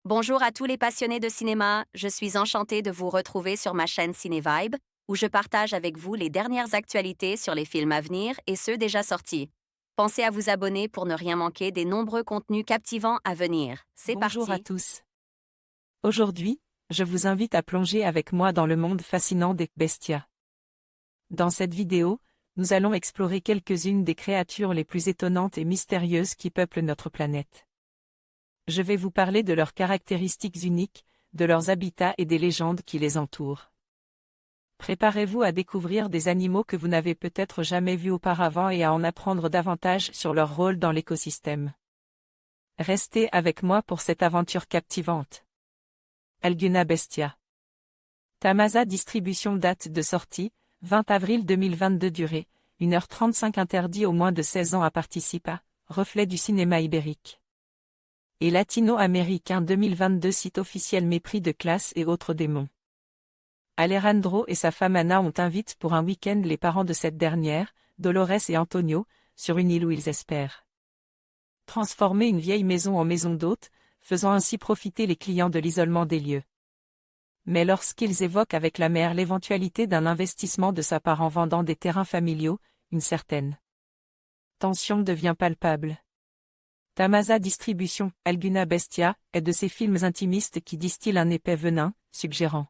Bonjour à tous les passionnés de cinéma, je suis enchantée de vous retrouver sur ma chaîne CinéVibe, où je partage avec vous les dernières actualités sur les films à venir et ceux déjà sortis. Pensez à vous abonner pour ne rien manquer des nombreux contenus captivants à venir. C'est Bonjour à parti! tous. Aujourd'hui, je vous invite à plonger avec moi dans le monde fascinant des bestias. Dans cette vidéo, nous allons explorer quelques-unes des créatures les plus étonnantes et mystérieuses qui peuplent notre planète. Je vais vous parler de leurs caractéristiques uniques, de leurs habitats et des légendes qui les entourent. Préparez-vous à découvrir des animaux que vous n'avez peut-être jamais vus auparavant et à en apprendre davantage sur leur rôle dans l'écosystème. Restez avec moi pour cette aventure captivante. Alguna Bestia. Tamasa distribution date de sortie, 20 avril 2022 durée, 1h35 interdit aux moins de 16 ans à participer, reflet du cinéma ibérique. Et latino-américain 2022 site officiel mépris de classe et autres démons. Alejandro et sa femme Ana ont invité pour un week-end les parents de cette dernière, Dolores et Antonio, sur une île où ils espèrent transformer une vieille maison en maison d'hôtes, faisant ainsi profiter les clients de l'isolement des lieux. Mais lorsqu'ils évoquent avec la mère l'éventualité d'un investissement de sa part en vendant des terrains familiaux, une certaine tension devient palpable. Tamasa Distribution, Alguna Bestia, est de ces films intimistes qui distillent un épais venin, suggérant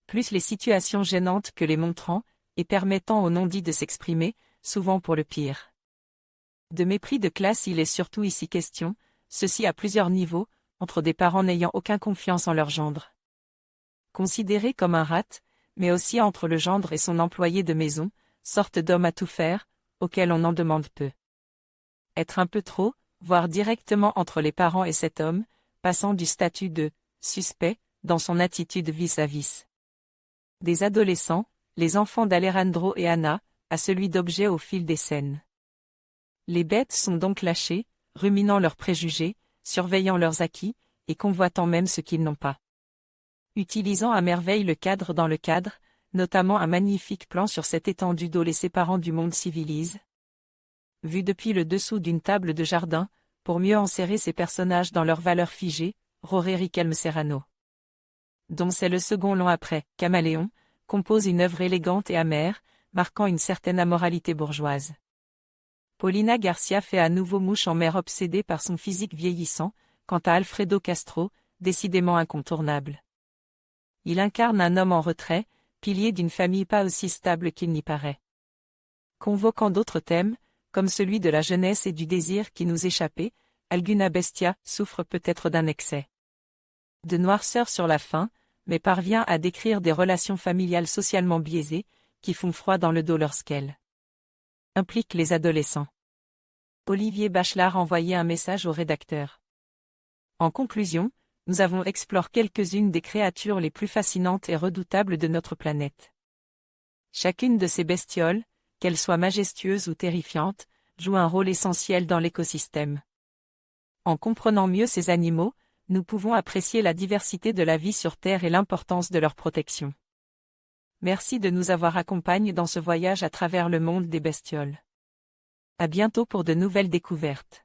plus les situations gênantes que les montrant, et permettant aux non-dits de s'exprimer, souvent pour le pire. De mépris de classe il est surtout ici question, ceci à plusieurs niveaux, entre des parents n'ayant aucune confiance en leur gendre, considéré comme un rat, mais aussi entre le gendre et son employé de maison, sorte d'homme à tout faire, auquel on en demande peu. Être un peu trop, voire directement entre les parents et cet homme, passant du statut de « suspect » dans son attitude vis-à-vis des adolescents, les enfants d'Alejandro et Ana, à celui d'objet au fil des scènes. Les bêtes sont donc lâchées, ruminant leurs préjugés, surveillant leurs acquis, et convoitant même ce qu'ils n'ont pas. Utilisant à merveille le cadre dans le cadre, notamment un magnifique plan sur cette étendue d'eau les séparant du monde civilisé. Vu depuis le dessous d'une table de jardin, pour mieux enserrer ces personnages dans leurs valeurs figées, Roré Riquelme Serrano, dont c'est le second long après Caméléon, compose une œuvre élégante et amère, marquant une certaine amoralité bourgeoise. Paulina Garcia fait à nouveau mouche en mère obsédée par son physique vieillissant, quant à Alfredo Castro, décidément incontournable. Il incarne un homme en retrait, pilier d'une famille pas aussi stable qu'il n'y paraît. Convoquant d'autres thèmes, comme celui de la jeunesse et du désir qui nous échappait, Alguna Bestia souffre peut-être d'un excès de noirceur sur la fin, mais parvient à décrire des relations familiales socialement biaisées, qui font froid dans le dos lorsqu'elles impliquent les adolescents. Olivier Bachelard envoyait un message au rédacteur. En conclusion, nous avons exploré quelques-unes des créatures les plus fascinantes et redoutables de notre planète. Chacune de ces bestioles, qu'elles soient majestueuses ou terrifiantes, joue un rôle essentiel dans l'écosystème. En comprenant mieux ces animaux, nous pouvons apprécier la diversité de la vie sur Terre et l'importance de leur protection. Merci de nous avoir accompagnés dans ce voyage à travers le monde des bestioles. À bientôt pour de nouvelles découvertes.